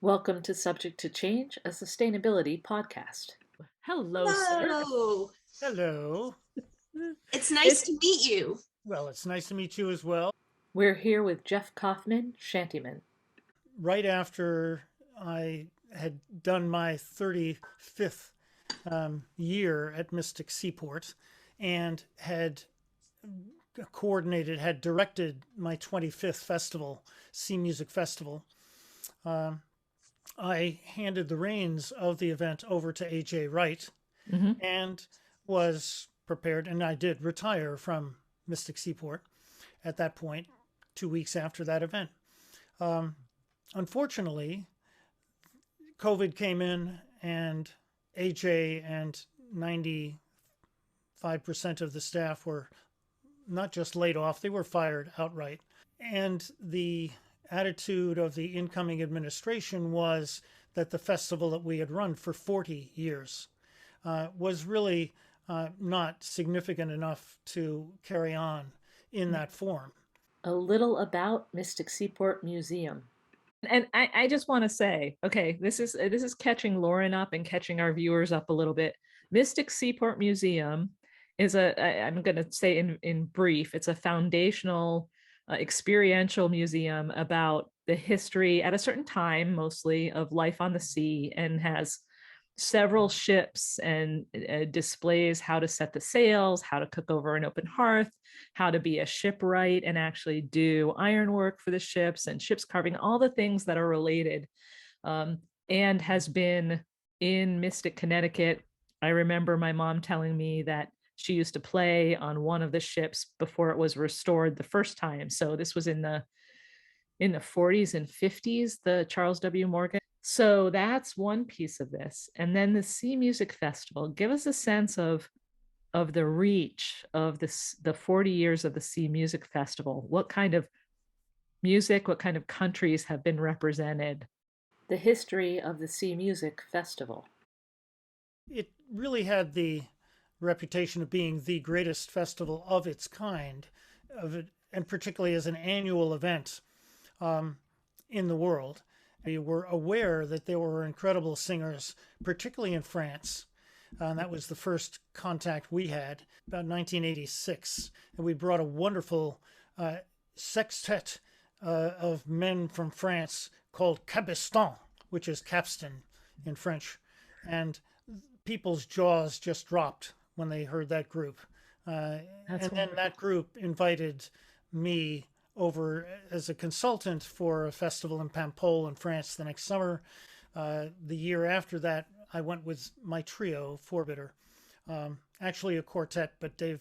Welcome to Subject to Change, a sustainability podcast. Hello, sir. Hello. Hello. It's nice It, to meet you. Well, it's nice to meet you as well. we're here with Geoff Kaufman, Shantyman. Right after I had done my 35th year at Mystic Seaport and had had directed my 25th festival, Sea Music Festival, I handed the reins of the event over to A.J. Wright Mm-hmm. and was prepared, and I did retire from Mystic Seaport at that point, 2 weeks after that event. Unfortunately, COVID came in, and AJ and 95% of the staff were not just laid off, they were fired outright. And the attitude of the incoming administration was that the festival that we had run for 40 years was really not significant enough to carry on in that form. A little about Mystic Seaport Museum. And I just want to say, okay, this is catching Lauren up and catching our viewers up a little bit. Mystic Seaport Museum is I'm going to say in brief, it's a foundational experiential museum about the history at a certain time, mostly of life on the sea, and has several ships and displays how to set the sails, how to cook over an open hearth, how to be a shipwright and actually do ironwork for the ships and ships carving, all the things that are related, and has been in Mystic, Connecticut. I remember my mom telling me that she used to play on one of the ships before it was restored the first time. So this was in the 40s and 50s, the Charles W. Morgan. So that's one piece of this. And then the Sea Music Festival. Give us a sense of the reach of this, the 40 years of the Sea Music Festival. What kind of music, what kind of countries have been represented? The history of the Sea Music Festival. It really had the reputation of being the greatest festival of its kind, and particularly as an annual event in the world. We were aware that there were incredible singers, particularly in France. And that was the first contact we had about 1986. And we brought a wonderful sextet of men from France called Cabestan, which is capstan in French. And people's jaws just dropped when they heard that group. And then that group invited me over as a consultant for a festival in Paimpol in France the next summer. The year after that, I went with my trio, Forbitter, actually a quartet, but Dave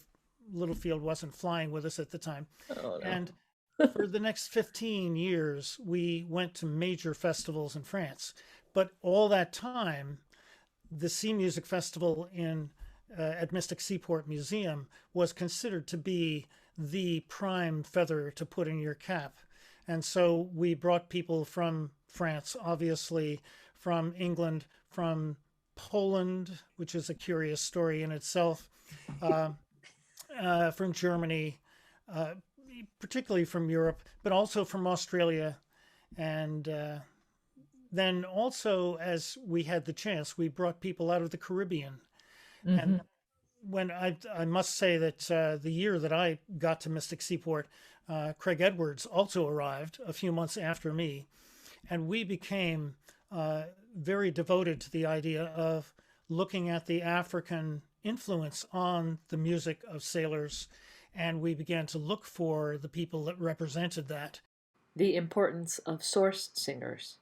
Littlefield wasn't flying with us at the time. Oh, no. And for the next 15 years, we went to major festivals in France. But all that time, the Sea Music Festival at Mystic Seaport Museum was considered to be the prime feather to put in your cap. And so we brought people from France, obviously, from England, from Poland, which is a curious story in itself, from Germany, particularly from Europe, but also from Australia. And then also, as we had the chance, we brought people out of the Caribbean. Mm-hmm. And when I must say that the year that I got to Mystic Seaport, Craig Edwards also arrived a few months after me, and we became very devoted to the idea of looking at the African influence on the music of sailors, and we began to look for the people that represented that. The importance of source singers.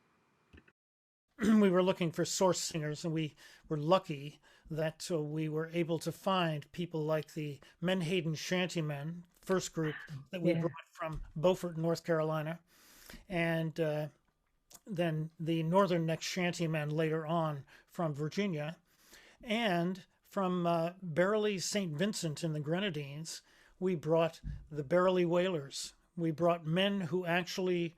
We were looking for source singers, and we were lucky that we were able to find people like the Menhaden Shantymen, first group that we brought from Beaufort, North Carolina, and then the Northern Neck Shantymen later on from Virginia, and from Barely St. Vincent in the Grenadines, we brought the Barely Whalers. We brought men who actually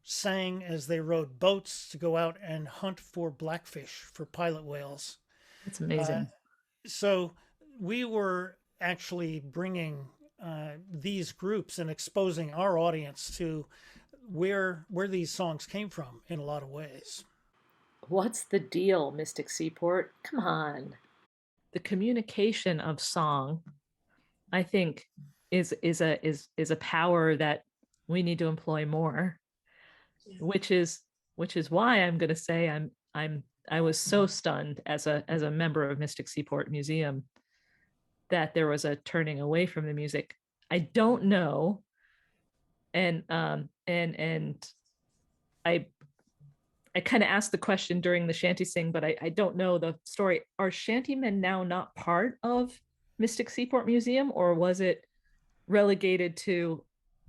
sang as they rowed boats to go out and hunt for blackfish, for pilot whales. It's amazing. So we were actually bringing these groups and exposing our audience to where these songs came from in a lot of ways. What's the deal, Mystic Seaport? Come on. The communication of song, I think, is a power that we need to employ more, which is why I'm going to say I was so stunned as a member of Mystic Seaport Museum that there was a turning away from the music. I don't know, and I kind of asked the question during the shanty sing, but I don't know the story. Are shantymen now not part of Mystic Seaport Museum, or was it relegated to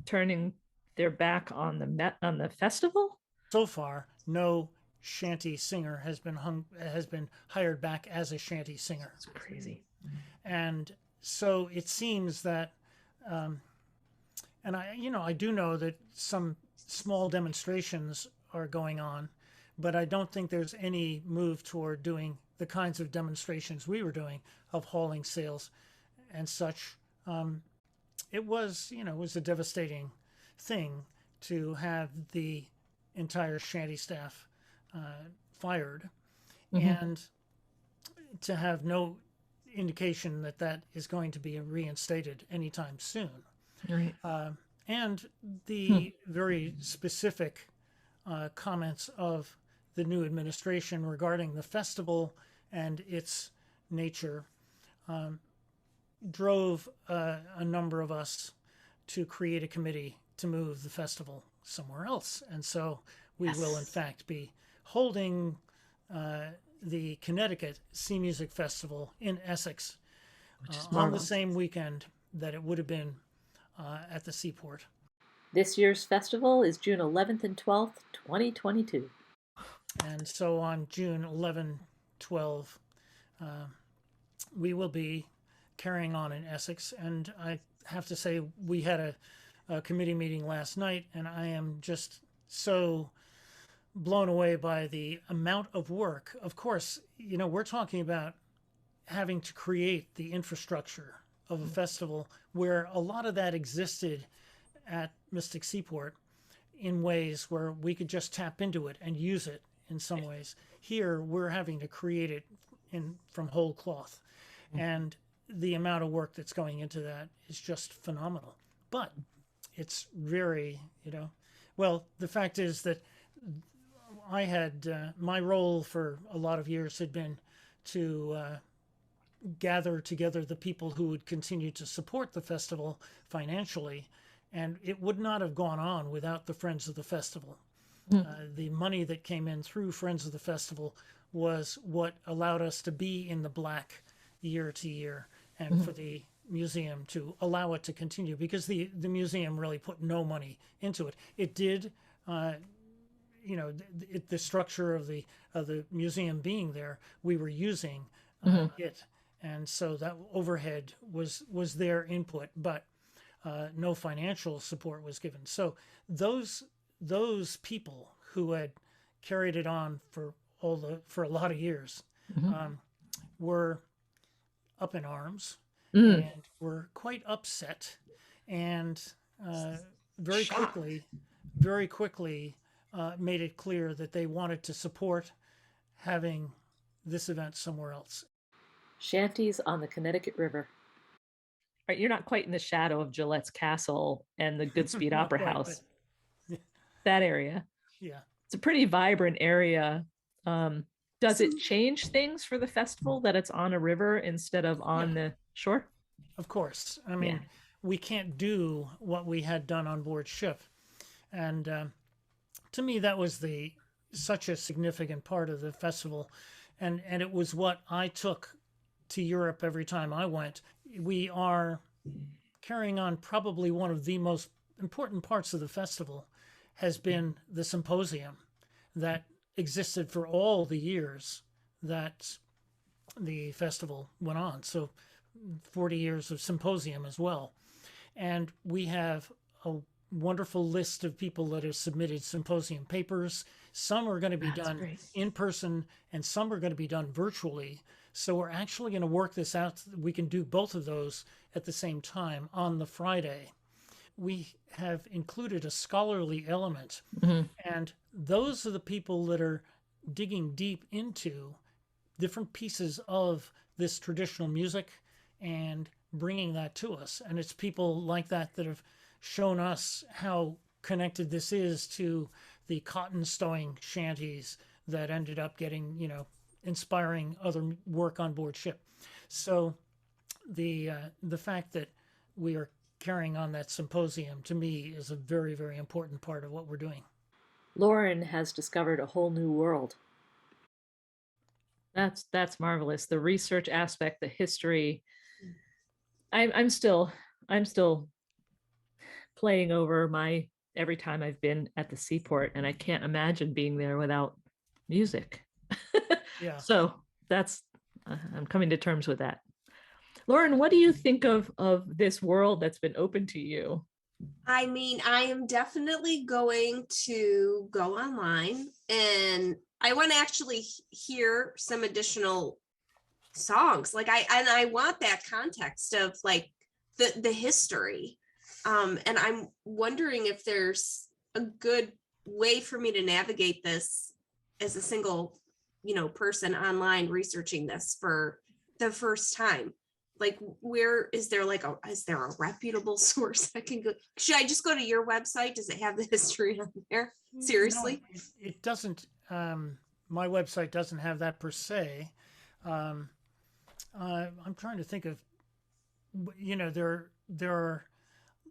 turning their back on the festival? So far, no shanty singer has been hired back as a shanty singer. It's crazy. And so it seems that, and I do know that some small demonstrations are going on, but I don't think there's any move toward doing the kinds of demonstrations we were doing of hauling sails and such. It was a devastating thing to have the entire shanty staff fired, and to have no indication that that is going to be reinstated anytime soon. Right. And the very specific comments of the new administration regarding the festival and its nature drove a number of us to create a committee to move the festival somewhere else. And so we will, in fact, be holding the Connecticut Sea Music Festival in Essex on the same weekend that it would have been at the seaport. This year's festival is June 11th and 12th, 2022. And so on June 11, 12, we will be carrying on in Essex. And I have to say, we had a committee meeting last night, and I am just so blown away by the amount of work. Of course, we're talking about having to create the infrastructure of a festival where a lot of that existed at Mystic Seaport in ways where we could just tap into it and use it in some ways. Here, we're having to create it from whole cloth. And the amount of work that's going into that is just phenomenal. But it's very, well, the fact is that I had, my role for a lot of years had been to gather together the people who would continue to support the festival financially. And it would not have gone on without the Friends of the Festival. The money that came in through Friends of the Festival was what allowed us to be in the black year to year, and for the museum to allow it to continue, because the museum really put no money into it. It did, the structure of the museum being there, we were using it, and so that overhead was their input, but no financial support was given. So those people who had carried it on for a lot of years were up in arms and were quite upset, and very quickly made it clear that they wanted to support having this event somewhere else. Shanties on the Connecticut River. Right, you're not quite in the shadow of Gillette's Castle and the Goodspeed Opera quite, House. but, that area. Yeah. It's a pretty vibrant area. Does it change things for the festival that it's on a river instead of on the shore? Of course. I mean, we can't do what we had done on board ship. And to me, that was such a significant part of the festival. And it was what I took to Europe every time I went. We are carrying on probably one of the most important parts of the festival has been the symposium that existed for all the years that the festival went on. So 40 years of symposium as well. And we have a wonderful list of people that have submitted symposium papers. Some are going to be done in person and some are going to be done virtually. So we're actually going to work this out. We can do both of those at the same time on the Friday. We have included a scholarly element, and those are the people that are digging deep into different pieces of this traditional music and bringing that to us. And it's people like that that have shown us how connected this is to the cotton stowing shanties that ended up getting, inspiring other work on board ship. So the fact that we are carrying on that symposium to me is a very, very important part of what we're doing. Lauren has discovered a whole new world. That's marvelous. The research aspect, the history. I'm still playing over my every time I've been at the seaport, and I can't imagine being there without music. Yeah. So that's I'm coming to terms with that. Lauren, what do you think of this world that's been open to you? I mean, I am definitely going to go online, and I want to actually hear some additional songs. Like I want that context of like the history. And I'm wondering if there's a good way for me to navigate this as a single, person online researching this for the first time. Like, where is there a reputable source I can go? Should I just go to your website? Does it have the history on there? Seriously? No, it doesn't. My website doesn't have that per se. I'm trying to think of, there are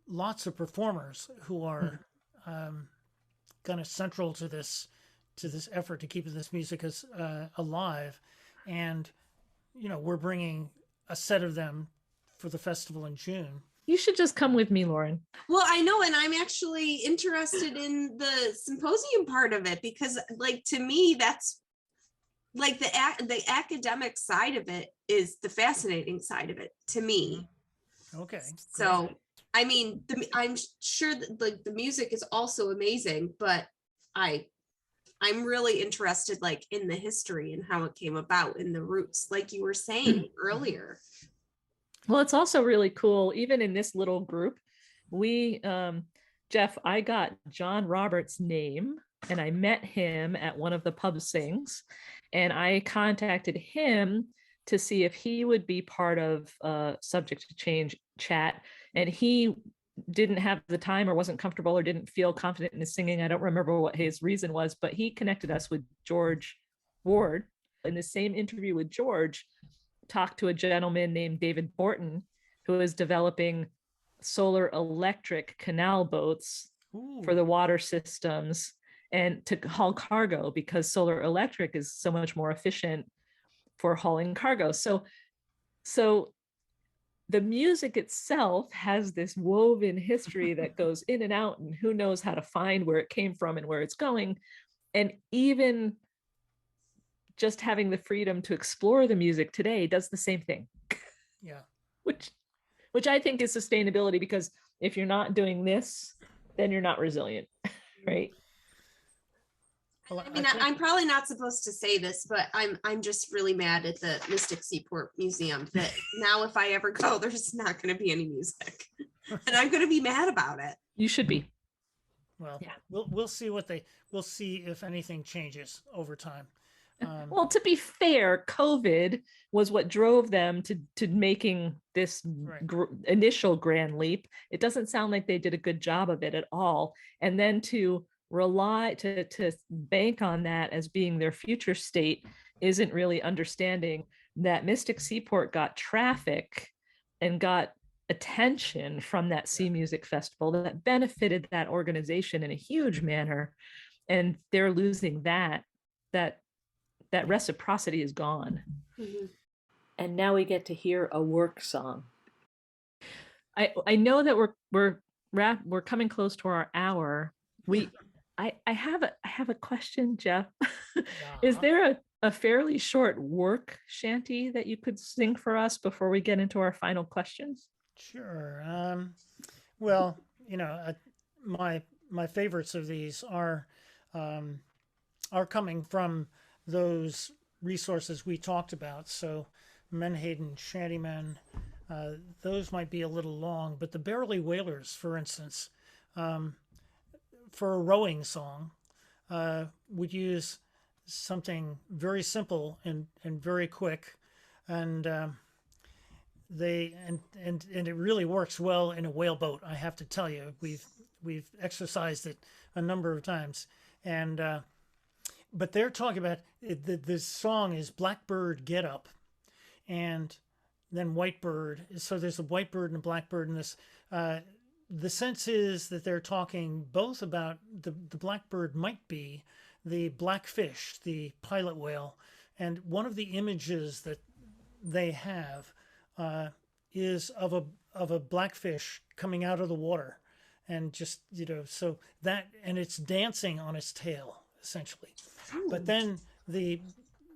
lots of performers who are kind of central to this effort to keep this music alive, and we're bringing a set of them for the festival in June. You should just come with me, Lauren. Well, I know, and I'm actually interested in the symposium part of it, because like, to me, that's like the academic side of it is the fascinating side of it to me. Okay. So, great. I mean, I'm sure that like the music is also amazing, but I'm really interested like in the history and how it came about and the roots, like you were saying earlier. Well, it's also really cool, even in this little group, we, Geoff, I got John Roberts' name and I met him at one of the pub sings, and I contacted him to see if he would be part of Subject to Change chat. And he didn't have the time or wasn't comfortable or didn't feel confident in his singing. I don't remember what his reason was, but he connected us with George Ward. In the same interview with George, talked to a gentleman named David Borton, who is developing solar electric canal boats for the water systems and to haul cargo, because solar electric is so much more efficient for hauling cargo. So the music itself has this woven history that goes in and out, and who knows how to find where it came from and where it's going. And even just having the freedom to explore the music today does the same thing. Yeah. Which I think is sustainability, because if you're not doing this, then you're not resilient, right? Well, I mean, I'm probably not supposed to say this, but I'm just really mad at the Mystic Seaport Museum that now if I ever go, there's not going to be any music, and I'm going to be mad about it. You should be. Well, yeah. We'll see we'll see if anything changes over time. Well, to be fair, COVID was what drove them to making this initial grand leap. It doesn't sound like they did a good job of it at all, and then to rely to bank on that as being their future state isn't really understanding that Mystic Seaport got traffic and got attention from that Sea Music Festival that benefited that organization in a huge manner, and they're losing that reciprocity is gone. Mm-hmm. And now we get to hear a work song. I know that we're coming close to our hour. I have a question, Geoff. Is there a fairly short work shanty that you could sing for us before we get into our final questions? Sure. Well, my favorites of these are coming from those resources we talked about. So Menhaden, Shantymen, those might be a little long, but the Barely Whalers, for instance, for a rowing song, would use something very simple and very quick, and and it really works well in a whaleboat. I have to tell you, we've exercised it a number of times, and but they're talking about this song is Blackbird Get Up, and then Whitebird. So there's a whitebird and a blackbird in this. The sense is that they're talking both about the blackbird might be the blackfish, the pilot whale, and one of the images that they have is of a blackfish coming out of the water, and just so that, and it's dancing on its tail essentially. But then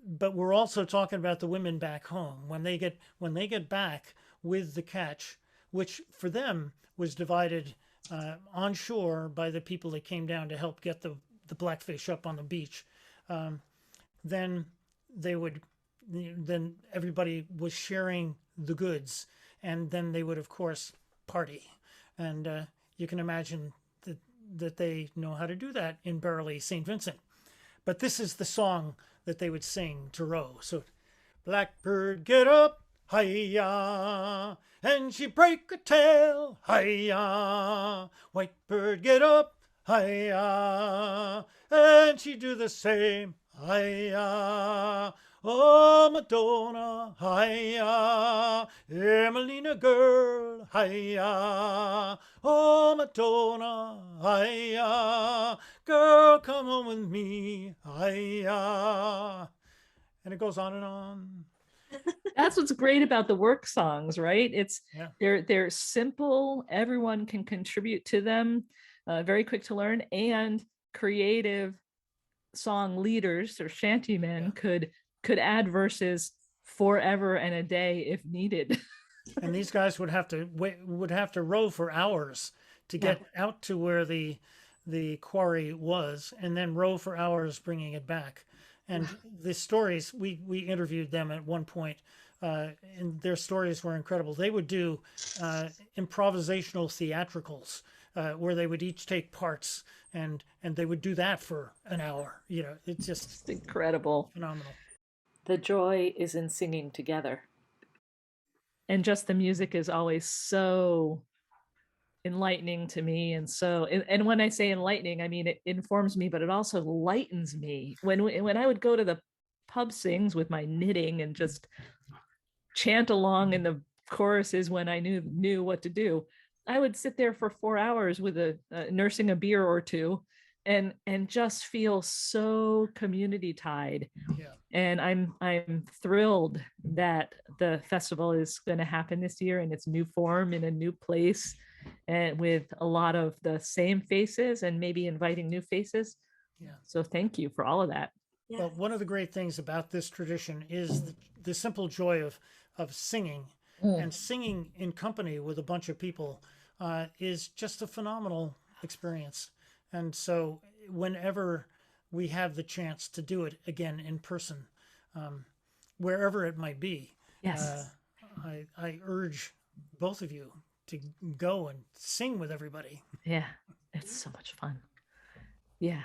but we're also talking about the women back home when they get back with the catch, which for them was divided on shore by the people that came down to help get the blackfish up on the beach. Then everybody was sharing the goods, and then they would of course party, and you can imagine that they know how to do that in Barely St. Vincent. But this is the song that they would sing to row. So, blackbird get up, hi-ya, and she break a tail, hi-ya. Whitebird get up, hi-ya, and she do the same, hi-ya. Oh, Madonna, hi-ya, Emelina girl, hi-ya. Oh, Madonna, hi-ya, girl, come home with me, hi-ya. And it goes on and on. That's what's great about the work songs, right? Yeah. They're simple. Everyone can contribute to them. Very quick to learn, and creative song leaders or shantymen could add verses forever and a day if needed. And these guys would have to row for hours to get out to where the quarry was, and then row for hours bringing it back. And the stories, we interviewed them at one point, and their stories were incredible. They would do improvisational theatricals where they would each take parts, and they would do that for an hour. It's just incredible, phenomenal. The joy is in singing together. And just the music is always so enlightening to me. And when I say enlightening, I mean it informs me, but it also lightens me. When I would go to the pub sings with my knitting and just chant along in the choruses when I knew what to do, I would sit there for 4 hours with nursing a beer or two, and just feel so community tied. Yeah. And I'm thrilled that the festival is going to happen this year in its new form, in a new place, and with a lot of the same faces, and maybe inviting new faces. Yeah. So thank you for all of that. Yeah. Well, one of the great things about this tradition is the simple joy of singing, and singing in company with a bunch of people is just a phenomenal experience. And so whenever we have the chance to do it again in person, wherever it might be, Yes. I urge both of you to go and sing with everybody. Yeah, it's so much fun. Yeah.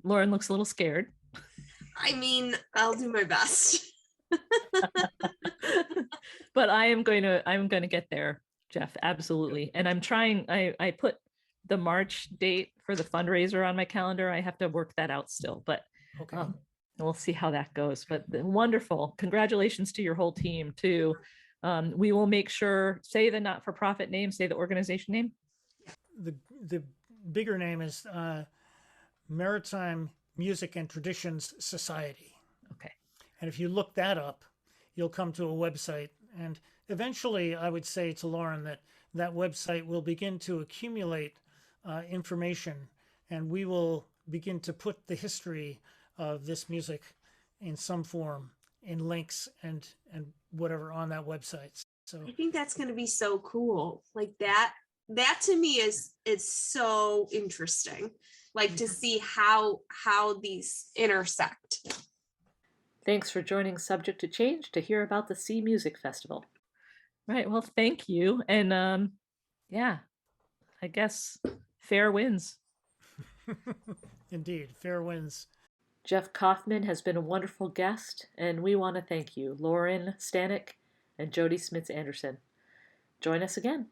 Lauren looks a little scared. I mean, I'll do my best. But I'm going to get there, Geoff. Absolutely. And I'm trying, I put the March date for the fundraiser on my calendar. I have to work that out still, but Okay. we'll see how that goes. But wonderful. Congratulations to your whole team too. We will make sure, say the not-for-profit name, say the organization name. The bigger name is Maritime Music and Traditions Society. Okay. And if you look that up, you'll come to a website. And eventually, I would say to Lauren that website will begin to accumulate information, and we will begin to put the history of this music in some form, in links and whatever on that website. So I think that's going to be so cool. Like that to me is so interesting. Like to see how these intersect. Thanks for joining Subject to Change to hear about the Sea Music Festival. Right. Well, thank you. And yeah, I guess fair wins. Indeed, fair winds. Geoff Kaufman has been a wonderful guest, and we want to thank you, Lauren Stanek and Jody Smits Anderson. Join us again.